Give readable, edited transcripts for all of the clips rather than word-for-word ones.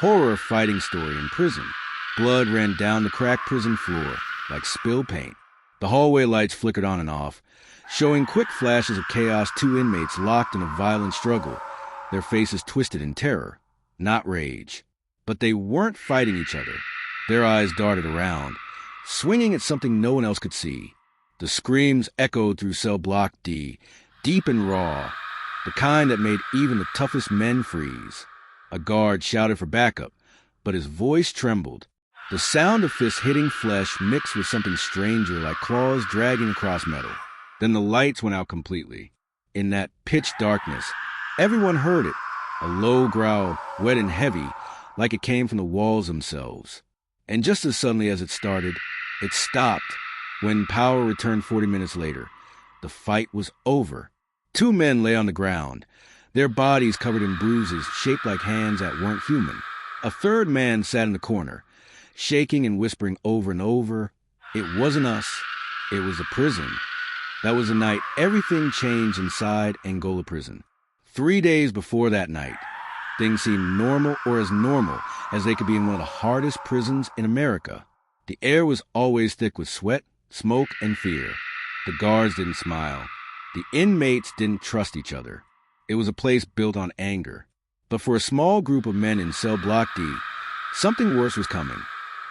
horror fighting story in prison. Blood ran down the cracked prison floor like spilled paint. The hallway lights flickered on and off, showing quick flashes of chaos. Two inmates locked in a violent struggle, their faces twisted in terror, not rage. But they weren't fighting each other. Their eyes darted around, swinging at something no one else could see. The screams echoed through cell block D, deep and raw, the kind that made even the toughest men freeze. A guard shouted for backup, but his voice trembled. The sound of fists hitting flesh mixed with something stranger, like claws dragging across metal. Then the lights went out completely. In that pitch darkness, everyone heard it, a low growl, wet and heavy, like it came from the walls themselves. And just as suddenly as it started, it stopped. When power returned 40 minutes later, the fight was over. Two men lay on the ground, their bodies covered in bruises shaped like hands that weren't human. A third man sat in the corner, shaking and whispering over and over, "It wasn't us, it was the prison." That was the night everything changed inside Angola Prison. 3 days before that night, things seemed normal, or as normal as they could be in one of the hardest prisons in America. The air was always thick with sweat, smoke, and fear. The guards didn't smile. The inmates didn't trust each other. It was a place built on anger. But for a small group of men in cell block D, something worse was coming.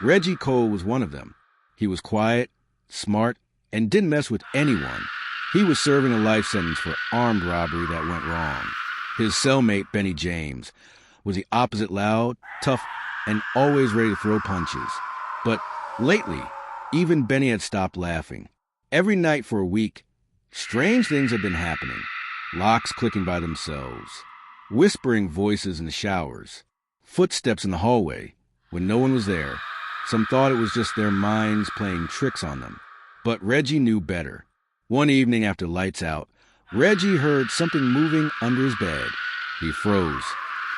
Reggie Cole was one of them. He was quiet, smart, and didn't mess with anyone. He was serving a life sentence for armed robbery that went wrong. His cellmate, Benny James, was the opposite: loud, tough, and always ready to throw punches. But lately, even Benny had stopped laughing. Every night for a week, strange things had been happening. Locks clicking by themselves, whispering voices in the showers, footsteps in the hallway when no one was there. Some thought it was just their minds playing tricks on them. But Reggie knew better. One evening after lights out, Reggie heard something moving under his bed. He froze.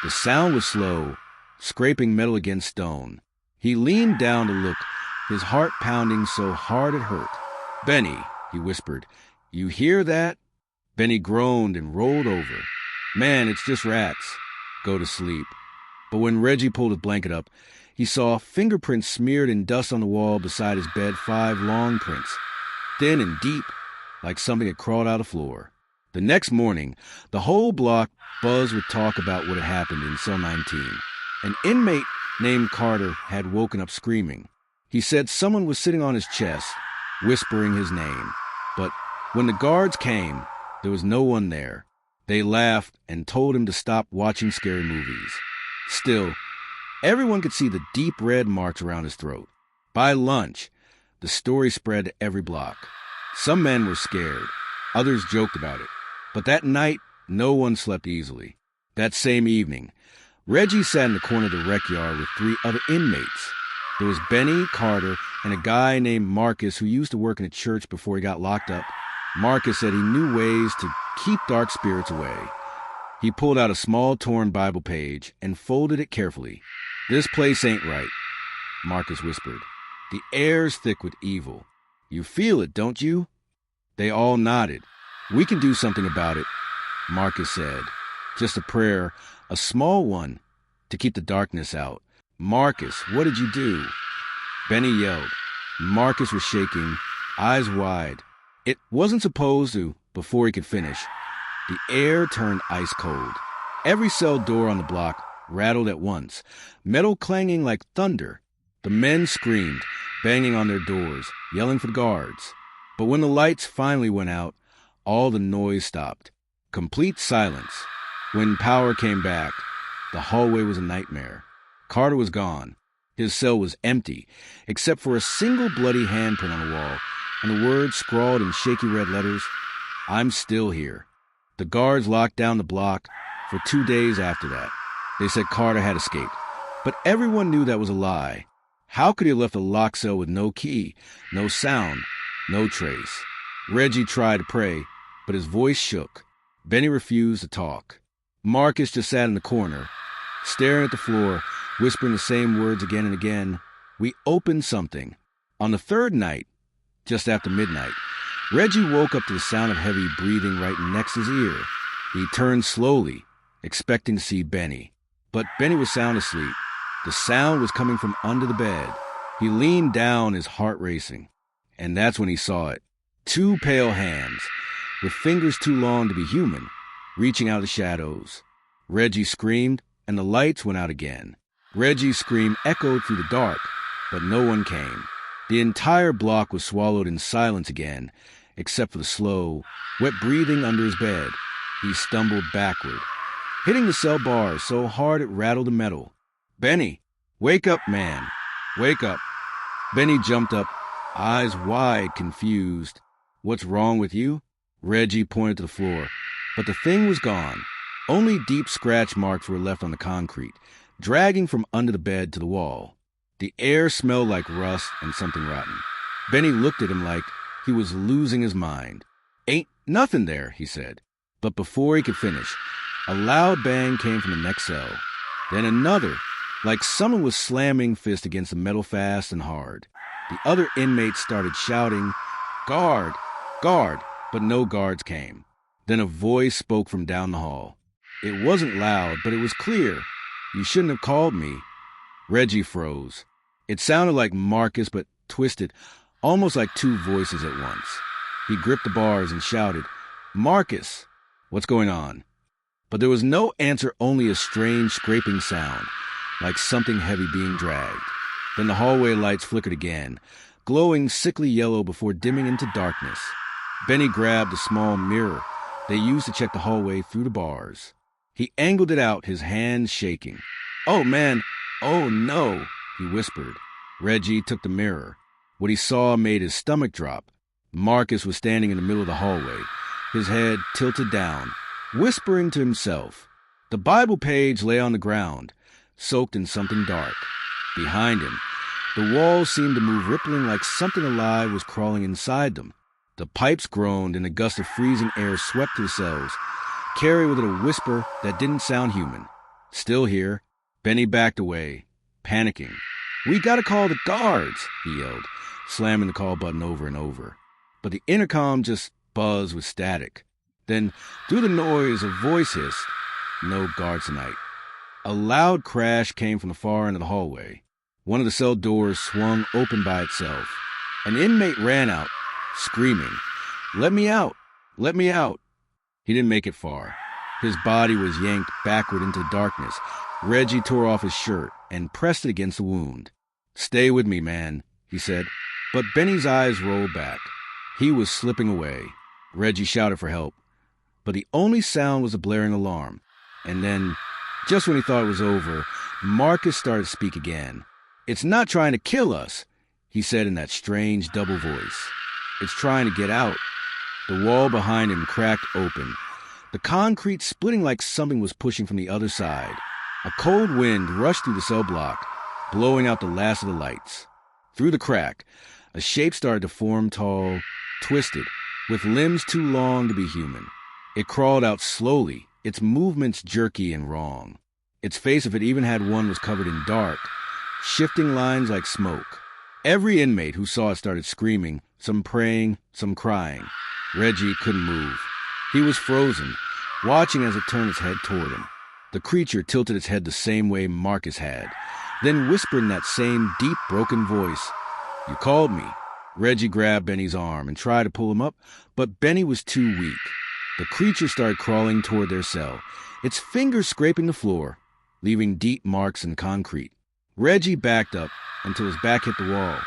The sound was slow, scraping metal against stone. He leaned down to look, his heart pounding so hard it hurt. "Benny," he whispered, "you hear that?" Benny groaned and rolled over. "Man, it's just rats. Go to sleep." But when Reggie pulled his blanket up, he saw fingerprints smeared in dust on the wall beside his bed, 5 long prints, thin and deep, like something had crawled out of the floor. The next morning, the whole block buzzed with talk about what had happened in cell 19. An inmate named Carter had woken up screaming. He said someone was sitting on his chest, whispering his name. But when the guards came, there was no one there. They laughed and told him to stop watching scary movies. Still, everyone could see the deep red marks around his throat. By lunch, the story spread to every block. Some men were scared. Others joked about it. But that night, no one slept easily. That same evening, Reggie sat in the corner of the rec yard with 3 other inmates. There was Benny, Carter, and a guy named Marcus who used to work in a church before he got locked up. Marcus said he knew ways to keep dark spirits away. He pulled out a small torn Bible page and folded it carefully. "This place ain't right," Marcus whispered. "The air's thick with evil. You feel it, don't you?" They all nodded. "We can do something about it," Marcus said. "Just a prayer, a small one, to keep the darkness out." "Marcus, what did you do?" Benny yelled. Marcus was shaking, eyes wide. It wasn't supposed to. Before he could finish, the air turned ice cold. Every cell door on the block rattled at once, metal clanging like thunder. The men screamed, banging on their doors, yelling for the guards. But when the lights finally went out, all the noise stopped. Complete silence. When power came back, the hallway was a nightmare. Carter was gone. His cell was empty, except for a single bloody handprint on the wall, and the words scrawled in shaky red letters, "I'm still here." The guards locked down the block for 2 days after that. They said Carter had escaped, but everyone knew that was a lie. How could he have left a locked cell with no key, no sound, no trace? Reggie tried to pray, but his voice shook. Benny refused to talk. Marcus just sat in the corner, staring at the floor, whispering the same words again and again. "We opened something." On the 3rd night, just after midnight, Reggie woke up to the sound of heavy breathing right next to his ear. He turned slowly, expecting to see Benny. But Benny was sound asleep. The sound was coming from under the bed. He leaned down, his heart racing. And that's when he saw it. 2 pale hands, with fingers too long to be human, reaching out of the shadows. Reggie screamed, and the lights went out again. Reggie's scream echoed through the dark, but no one came. The entire block was swallowed in silence again, except for the slow, wet breathing under his bed. He stumbled backward, hitting the cell bars so hard it rattled the metal. "Benny, wake up, man. Wake up." Benny jumped up, eyes wide, confused. "What's wrong with you?" Reggie pointed to the floor, but the thing was gone. Only deep scratch marks were left on the concrete, dragging from under the bed to the wall. The air smelled like rust and something rotten. Benny looked at him like he was losing his mind. "Ain't nothing there," he said. But before he could finish, a loud bang came from the next cell. Then another, like someone was slamming fist against the metal fast and hard. The other inmates started shouting, "Guard! Guard!" but no guards came. Then a voice spoke from down the hall. It wasn't loud, but it was clear. "You shouldn't have called me." Reggie froze. It sounded like Marcus, but twisted, almost like 2 voices at once. He gripped the bars and shouted, "Marcus, what's going on?" But there was no answer, only a strange scraping sound, like something heavy being dragged. Then the hallway lights flickered again, glowing sickly yellow before dimming into darkness. Benny grabbed a small mirror they used to check the hallway through the bars. He angled it out, his hands shaking. "Oh, man! Oh, no!" he whispered. Reggie took the mirror. What he saw made his stomach drop. Marcus was standing in the middle of the hallway, his head tilted down, whispering to himself. The Bible page lay on the ground, soaked in something dark. Behind him, the walls seemed to move, rippling like something alive was crawling inside them. The pipes groaned and a gust of freezing air swept through the cells, carrying with it a whisper that didn't sound human. Still here, Benny backed away, panicking. "We gotta call the guards," he yelled, slamming the call button over and over. But the intercom just buzzed with static. Then, through the noise, a voice hissed, "No guards tonight." A loud crash came from the far end of the hallway. One of the cell doors swung open by itself. An inmate ran out, screaming, "Let me out! Let me out!" He didn't make it far. His body was yanked backward into the darkness. Reggie tore off his shirt and pressed it against the wound. "Stay with me, man," he said. But Benny's eyes rolled back. He was slipping away. Reggie shouted for help. But the only sound was a blaring alarm. And then, just when he thought it was over, Marcus started to speak again. "It's not trying to kill us," he said in that strange double voice. "It's trying to get out." The wall behind him cracked open, the concrete splitting like something was pushing from the other side. A cold wind rushed through the cell block, blowing out the last of the lights. Through the crack, a shape started to form, tall, twisted, with limbs too long to be human. It crawled out slowly, its movements jerky and wrong. Its face, if it even had one, was covered in dark, shifting lines like smoke. Every inmate who saw it started screaming, some praying, some crying. Reggie couldn't move. He was frozen, watching as it turned its head toward him. The creature tilted its head the same way Marcus had, then whispered in that same deep, broken voice, "You called me." Reggie grabbed Benny's arm and tried to pull him up, but Benny was too weak. The creature started crawling toward their cell, its fingers scraping the floor, leaving deep marks in concrete. Reggie backed up until his back hit the wall.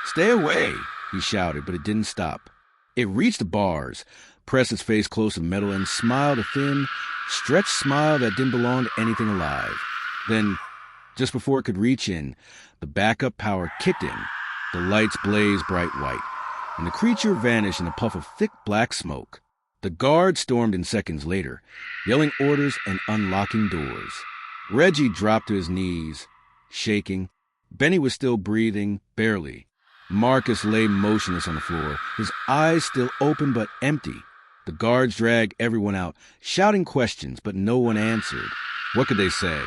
"Stay away," he shouted, but it didn't stop. It reached the bars, pressed its face close to metal, and smiled a thin, stretched smile that didn't belong to anything alive. Then, just before it could reach in, the backup power kicked in. The lights blazed bright white, and the creature vanished in a puff of thick black smoke. The guards stormed in seconds later, yelling orders and unlocking doors. Reggie dropped to his knees, shaking. Benny was still breathing, barely. Marcus lay motionless on the floor, his eyes still open but empty. The guards dragged everyone out, shouting questions, but no one answered. What could they say?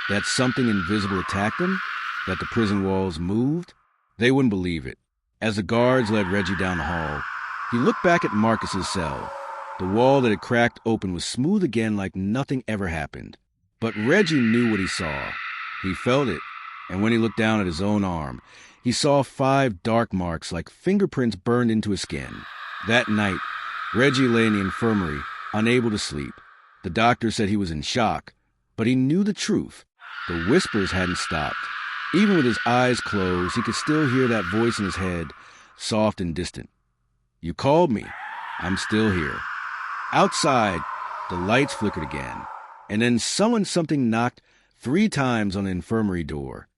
That something invisible attacked them? That the prison walls moved? They wouldn't believe it. As the guards led Reggie down the hall, he looked back at Marcus's cell. The wall that had cracked open was smooth again like nothing ever happened. But Reggie knew what he saw. He felt it. and when he looked down at his own arm, he saw 5 dark marks like fingerprints burned into his skin. That night, Reggie lay in the infirmary, unable to sleep. The doctor said he was in shock, but he knew the truth. The whispers hadn't stopped. Even with his eyes closed, he could still hear that voice in his head, soft and distant. "You called me. I'm still here." Outside, the lights flickered again, and then something knocked 3 times on the infirmary door.